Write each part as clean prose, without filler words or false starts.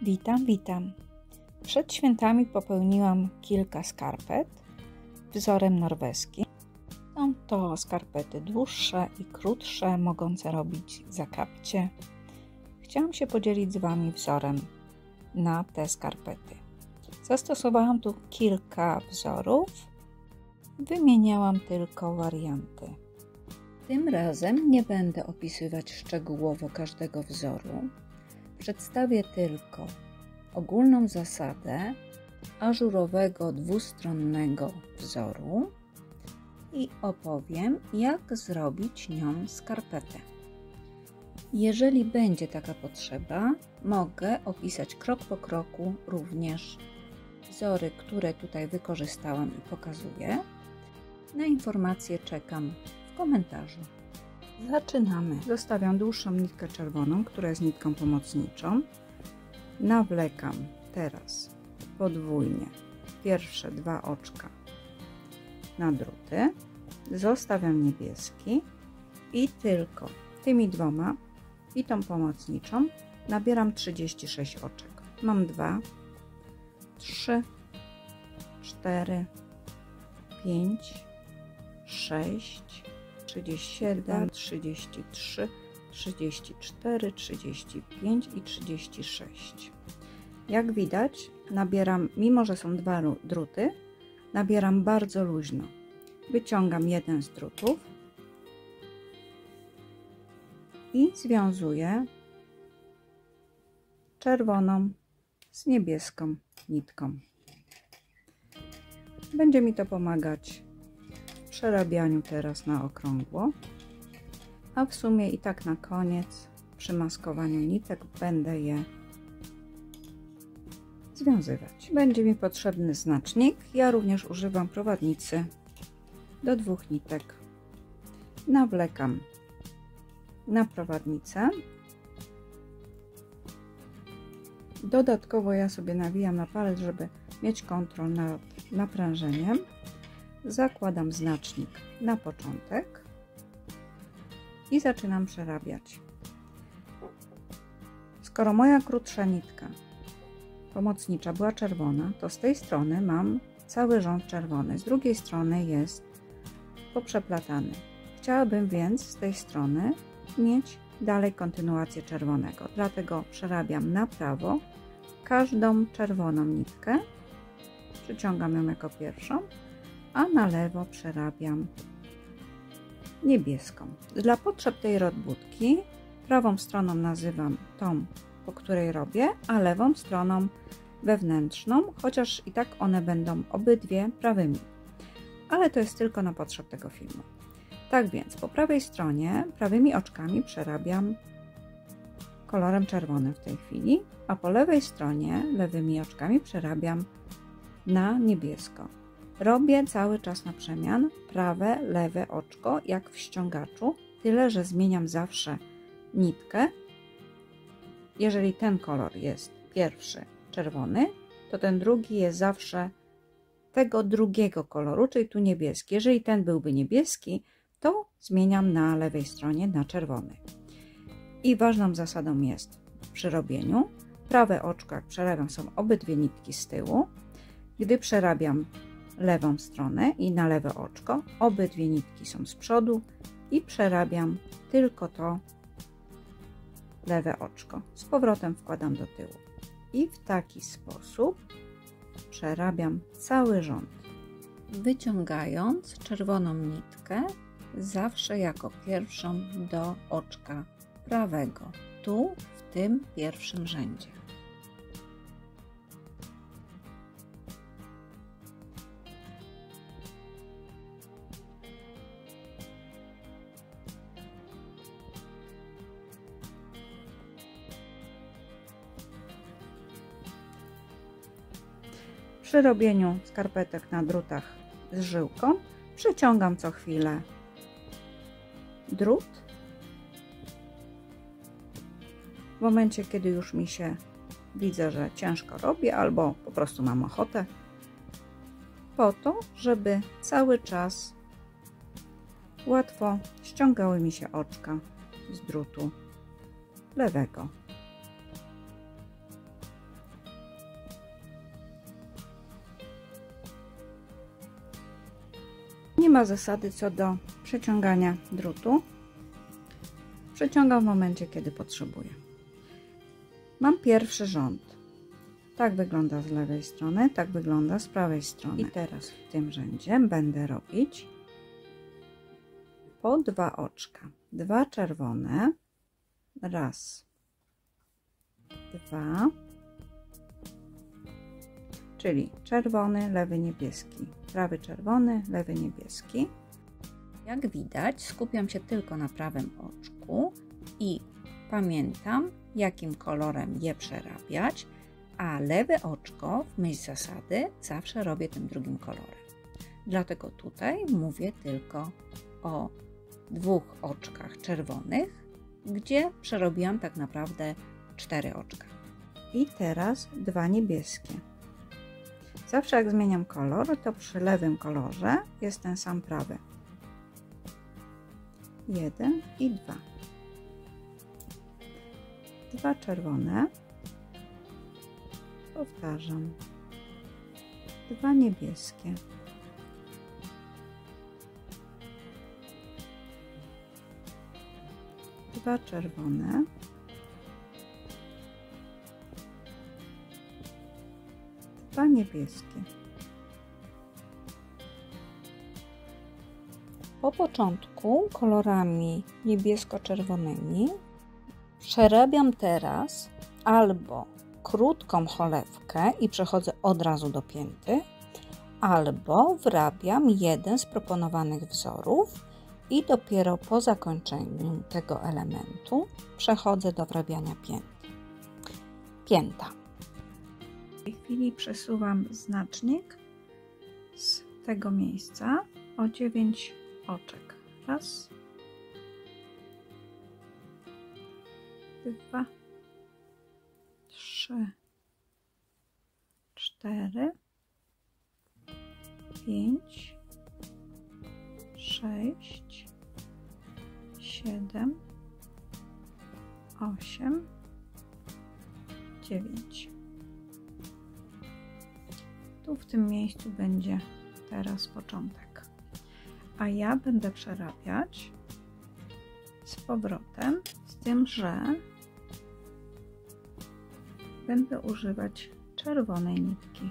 Witam. Przed świętami popełniłam kilka skarpet wzorem norweskim. Są to skarpety dłuższe i krótsze, mogące robić zakapcie. Chciałam się podzielić z Wami wzorem na te skarpety. Zastosowałam tu kilka wzorów, wymieniałam tylko warianty. Tym razem nie będę opisywać szczegółowo każdego wzoru. Przedstawię tylko ogólną zasadę ażurowego dwustronnego wzoru i opowiem, jak zrobić nią skarpetę. Jeżeli będzie taka potrzeba, mogę opisać krok po kroku również wzory, które tutaj wykorzystałam i pokazuję. Na informacje czekam w komentarzu. Zaczynamy. Zostawiam dłuższą nitkę czerwoną, która jest nitką pomocniczą. Nawlekam teraz podwójnie pierwsze dwa oczka na druty. Zostawiam niebieski i tylko tymi dwoma i tą pomocniczą nabieram 36 oczek. Mam 2, 3, 4, 5, 6, 37, 33, 34, 35 i 36. Jak widać, nabieram, mimo że są dwa druty, nabieram bardzo luźno. Wyciągam jeden z drutów i związuję czerwoną z niebieską nitką. Będzie mi to pomagać w przerabianiu teraz na okrągło, a w sumie i tak na koniec przy maskowaniu nitek będę je związywać. Będzie mi potrzebny znacznik. Ja również używam prowadnicy do 2 nitek. Nawlekam na prowadnicę. Dodatkowo ja sobie nawijam na palec, żeby mieć kontrolę nad naprężeniem. Zakładam znacznik na początek i zaczynam przerabiać. Skoro moja krótsza nitka pomocnicza była czerwona, to z tej strony mam cały rząd czerwony, z drugiej strony jest poprzeplatany. Chciałabym więc z tej strony mieć dalej kontynuację czerwonego, dlatego przerabiam na prawo każdą czerwoną nitkę, przyciągam ją jako pierwszą, a na lewo przerabiam niebieską. Dla potrzeb tej robótki prawą stroną nazywam tą, po której robię, a lewą stroną wewnętrzną, chociaż i tak one będą obydwie prawymi. Ale to jest tylko na potrzeb tego filmu. Tak więc po prawej stronie prawymi oczkami przerabiam kolorem czerwonym w tej chwili, a po lewej stronie lewymi oczkami przerabiam na niebiesko. Robię cały czas na przemian prawe, lewe oczko jak w ściągaczu, tyle że zmieniam zawsze nitkę. Jeżeli ten kolor jest pierwszy czerwony, to ten drugi jest zawsze tego drugiego koloru, czyli tu niebieski. Jeżeli ten byłby niebieski, to zmieniam na lewej stronie na czerwony. I ważną zasadą jest przy robieniu prawe oczko, jak przerabiam, są obydwie nitki z tyłu. Gdy przerabiam lewą stronę i na lewe oczko, obydwie nitki są z przodu i przerabiam tylko to lewe oczko. Z powrotem wkładam do tyłu i w taki sposób przerabiam cały rząd, wyciągając czerwoną nitkę zawsze jako pierwszą do oczka prawego, tu w tym pierwszym rzędzie. Przy robieniu skarpetek na drutach z żyłką przeciągam co chwilę drut. W momencie, kiedy już mi się widzę, że ciężko robię albo po prostu mam ochotę, po to, żeby cały czas łatwo ściągały mi się oczka z drutu lewego. ma zasady co do przeciągania drutu. Przeciągam w momencie, kiedy potrzebuję. Mam pierwszy rząd. Tak wygląda z lewej strony, tak wygląda z prawej strony. I teraz w tym rzędzie będę robić po 2 oczka. 2 czerwone. Raz, 2. Czyli czerwony, lewy niebieski, prawy czerwony, lewy niebieski. Jak widać, skupiam się tylko na prawym oczku i pamiętam, jakim kolorem je przerabiać, a lewe oczko w myśl zasady zawsze robię tym drugim kolorem. Dlatego tutaj mówię tylko o 2 oczkach czerwonych, gdzie przerobiłam tak naprawdę 4 oczka. I teraz 2 niebieskie. Zawsze jak zmieniam kolor, to przy lewym kolorze jest ten sam prawy. 1 i 2. 2 czerwone. Powtarzam. 2 niebieskie. 2 czerwone. 2 niebieskie. Po początku kolorami niebiesko-czerwonymi przerabiam teraz albo krótką cholewkę i przechodzę od razu do pięty, albo wrabiam jeden z proponowanych wzorów i dopiero po zakończeniu tego elementu przechodzę do wrabiania pięty. Pięta. W tej chwili przesuwam znacznik z tego miejsca o 9 oczek. Raz, 2, 3, 4, 5, 6, 7, 8, 9. Tu w tym miejscu będzie teraz początek. A ja będę przerabiać z powrotem, z tym, że będę używać czerwonej nitki.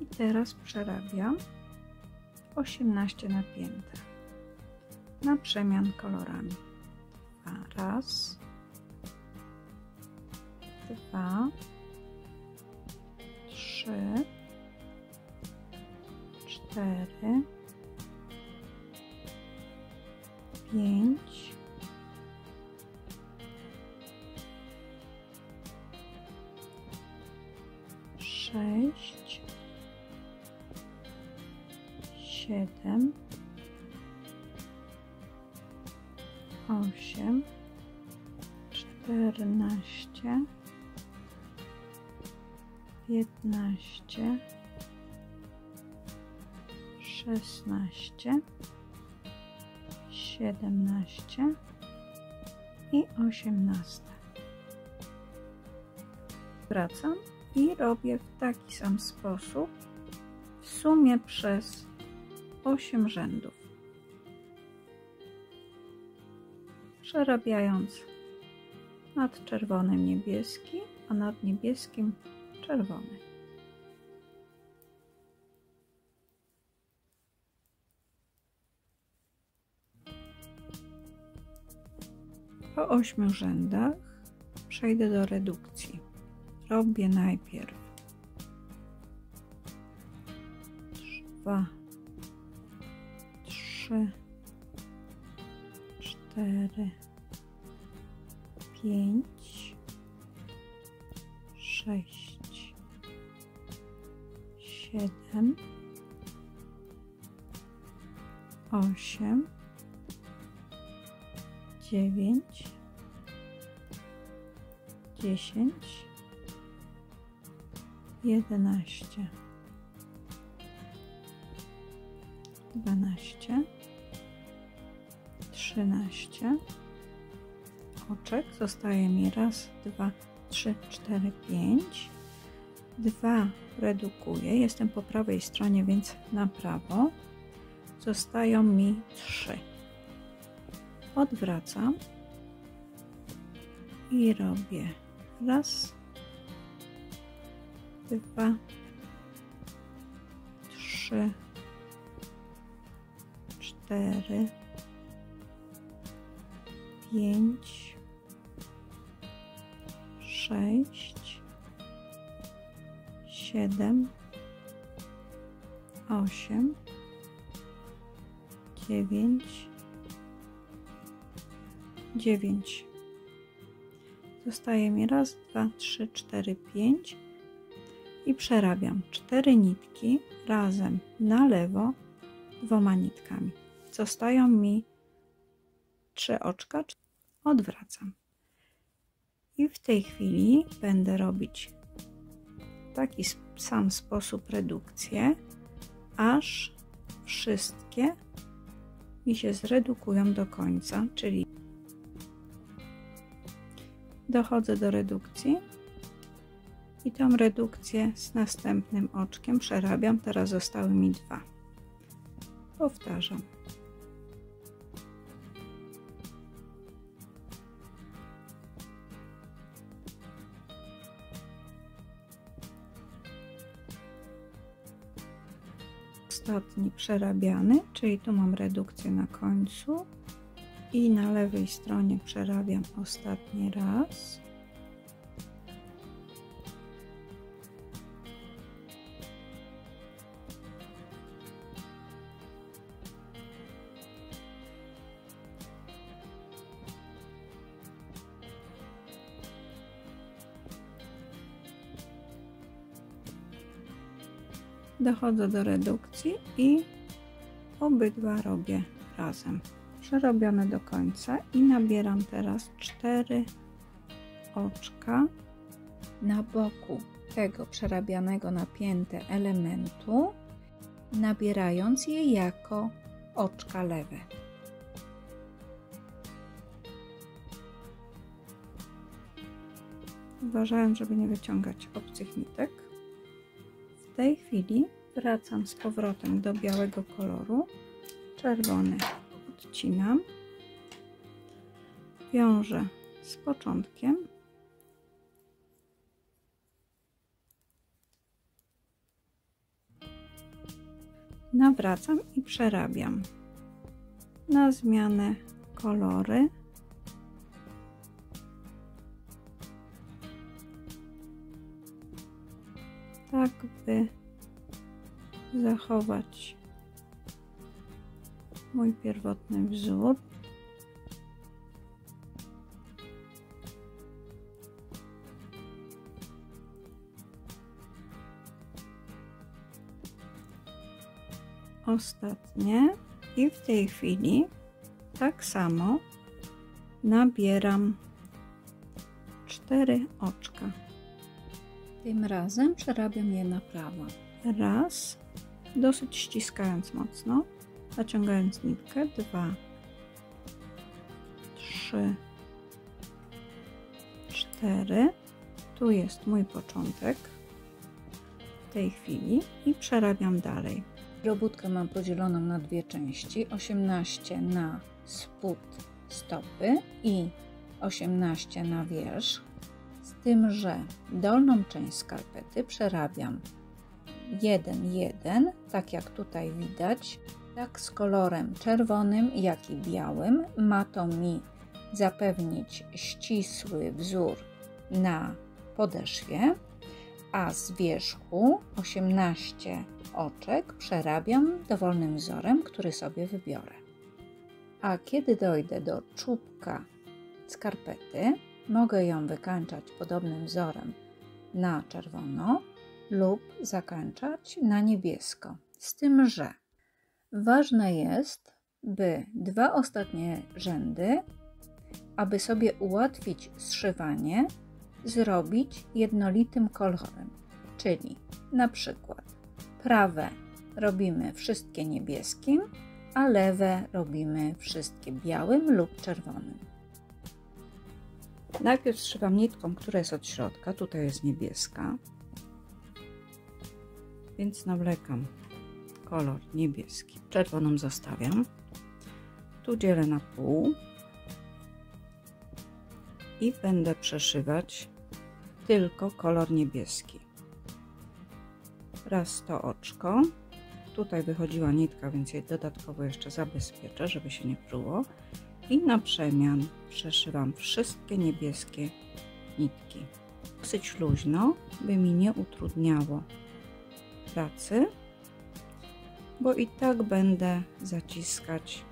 I teraz przerabiam 18 napięte na przemian kolorami. Raz, 2, 3, 4, 5, 6, 7, 8, 14, 15, 16, 17 i 18. Wracam i robię w taki sam sposób w sumie przez 8 rzędów, przerabiając nad czerwonym niebieski, a nad niebieskim czerwony. Po 8 rzędach przejdę do redukcji. Robię najpierw 2, 3, 4, 5, 6, 7, 8, 9, 10, 11, 12, 13 oczek. Zostaje mi raz, 2, 3, 4, 5. 2 redukuję. Jestem po prawej stronie, więc na prawo. Zostają mi 3. Odwracam i robię raz, 2, 3, 4, 5, 6, 7, 8, 9. Zostaje mi raz, 2, 3, 4, 5 i przerabiam 4 nitki razem na lewo 2 nitkami. Zostają mi 3 oczka. Odwracam. I w tej chwili będę robić w taki sam sposób redukcję, aż wszystkie mi się zredukują do końca, czyli dochodzę do redukcji i tą redukcję z następnym oczkiem przerabiam. Teraz zostały mi 2. Powtarzam. Ostatni przerabiany, czyli tu mam redukcję na końcu i na lewej stronie przerabiam ostatni raz. Dochodzę do redukcji i obydwa robię razem. Przerobione do końca i nabieram teraz 4 oczka na boku tego przerabianego napięte elementu, nabierając je jako oczka lewe. Uważając, żeby nie wyciągać obcych nitek. W tej chwili wracam z powrotem do białego koloru. Czerwony odcinam, wiążę z początkiem, nawracam i przerabiam na zmianę kolory. Tak by zachować mój pierwotny wzór. Ostatnie i w tej chwili tak samo nabieram 4 oczka. Tym razem przerabiam je na prawo. Raz, dosyć ściskając mocno, naciągając nitkę, 2, 3, 4. Tu jest mój początek w tej chwili i przerabiam dalej. Robótkę mam podzieloną na 2 części, 18 na spód stopy i 18 na wierzch, z tym, że dolną część skarpety przerabiam 1,1, tak jak tutaj widać, tak z kolorem czerwonym, jak i białym. Ma to mi zapewnić ścisły wzór na podeszwie, a z wierzchu 18 oczek przerabiam dowolnym wzorem, który sobie wybiorę. A kiedy dojdę do czubka skarpety, mogę ją wykańczać podobnym wzorem na czerwono lub zakończać na niebiesko. Z tym, że ważne jest, by 2 ostatnie rzędy, aby sobie ułatwić zszywanie, zrobić jednolitym kolorem. Czyli na przykład prawe robimy wszystkie niebieskim, a lewe robimy wszystkie białym lub czerwonym. Najpierw zszywam nitką, która jest od środka, tutaj jest niebieska, więc nawlekam kolor niebieski. Czerwoną zostawiam. Tu dzielę na pół i będę przeszywać tylko kolor niebieski. Raz to oczko. Tutaj wychodziła nitka, więc jej dodatkowo jeszcze zabezpieczę, żeby się nie pruło. I na przemian przeszywam wszystkie niebieskie nitki. Dosyć luźno, by mi nie utrudniało pracy, bo i tak będę zaciskać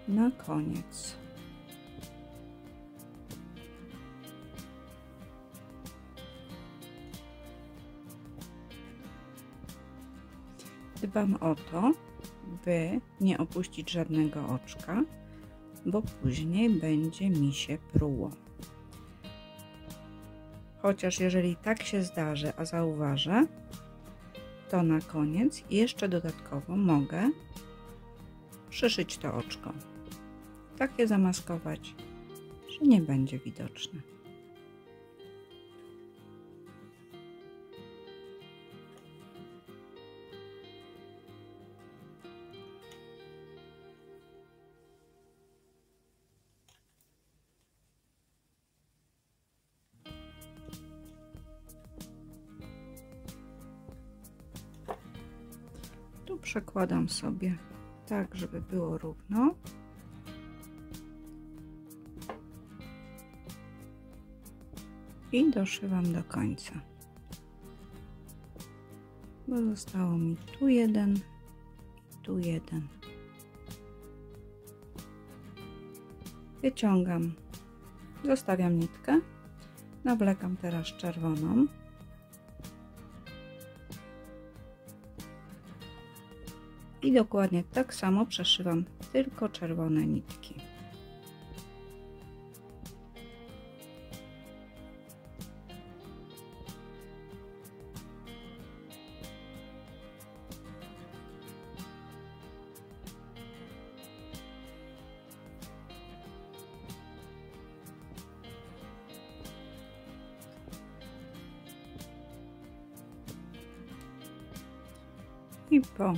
na koniec. Dbam o to, by nie opuścić żadnego oczka, bo później będzie mi się pruło. Chociaż jeżeli tak się zdarzy, a zauważę, to na koniec jeszcze dodatkowo mogę przyszyć to oczko. Tak je zamaskować, że nie będzie widoczne. Tu przekładam sobie tak, żeby było równo. I doszywam do końca. Bo zostało mi tu jeden i tu jeden. Wyciągam, zostawiam nitkę, nawlekam teraz czerwoną. I dokładnie tak samo przeszywam tylko czerwone nitki. I po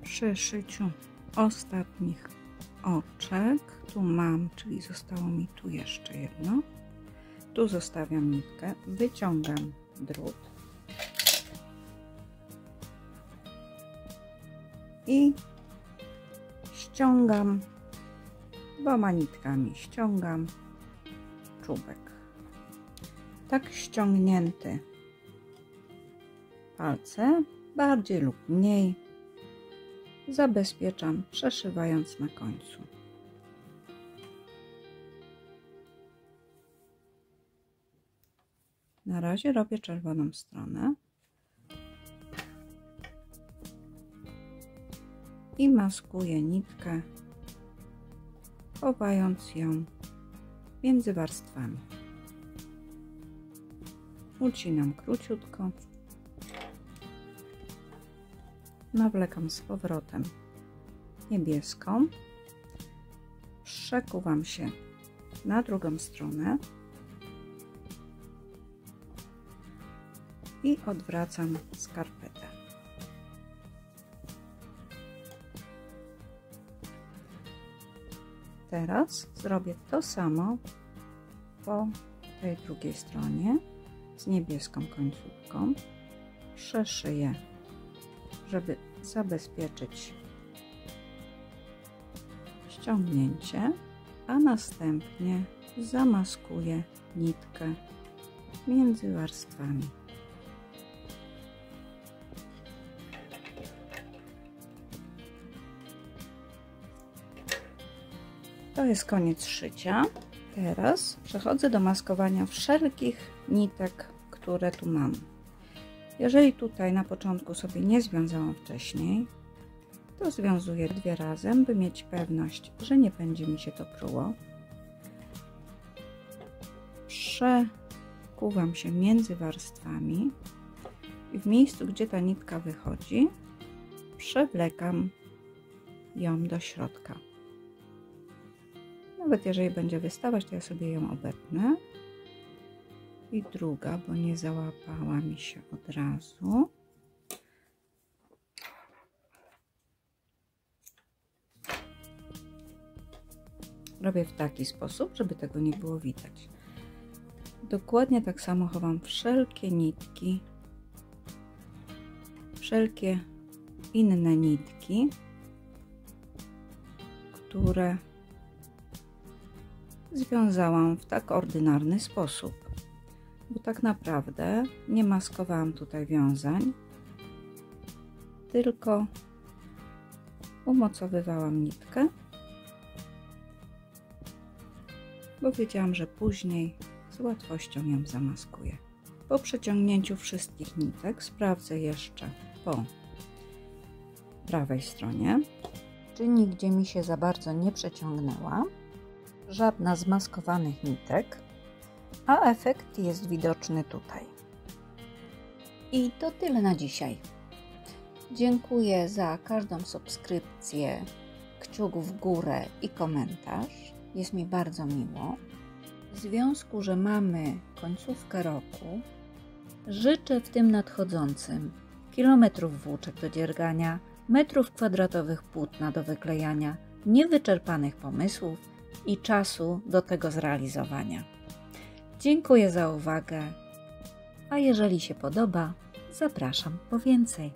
przeszyciu ostatnich oczek, tu mam, czyli zostało mi tu jeszcze jedno, tu zostawiam nitkę, wyciągam drut i ściągam 2 nitkami, ściągam czubek. Tak ściągnięty palce, bardziej lub mniej, zabezpieczam, przeszywając na końcu. Na razie robię czerwoną stronę i maskuję nitkę, chowając ją między warstwami. Ucinam króciutko. Nawlekam z powrotem niebieską, przekuwam się na drugą stronę i odwracam skarpetę. Teraz zrobię to samo po tej drugiej stronie z niebieską końcówką. Przeszyję, żeby zabezpieczyć ściągnięcie, a następnie zamaskuję nitkę między warstwami. To jest koniec szycia. Teraz przechodzę do maskowania wszelkich nitek, które tu mam. Jeżeli tutaj na początku sobie nie związałam wcześniej, to związuję 2 razem, by mieć pewność, że nie będzie mi się to pruło. Przekuwam się między warstwami i w miejscu, gdzie ta nitka wychodzi, przewlekam ją do środka. Nawet jeżeli będzie wystawać, to ja sobie ją obetnę. I druga, bo nie załapała mi się od razu. robię w taki sposób, żeby tego nie było widać. Dokładnie tak samo chowam wszelkie nitki, wszelkie inne nitki, które związałam w tak ordynarny sposób, bo tak naprawdę nie maskowałam tutaj wiązań, tylko umocowywałam nitkę, bo wiedziałam, że później z łatwością ją zamaskuję. Po przeciągnięciu wszystkich nitek sprawdzę jeszcze po prawej stronie, czy nigdzie mi się za bardzo nie przeciągnęła, żadna z maskowanych nitek, a efekt jest widoczny tutaj. I to tyle na dzisiaj. Dziękuję za każdą subskrypcję, kciuk w górę i komentarz. Jest mi bardzo miło. W związku, że mamy końcówkę roku, życzę w tym nadchodzącym kilometrów włóczek do dziergania, metrów kwadratowych płótna do wyklejania, niewyczerpanych pomysłów i czasu do tego zrealizowania. Dziękuję za uwagę, a jeżeli się podoba, zapraszam po więcej.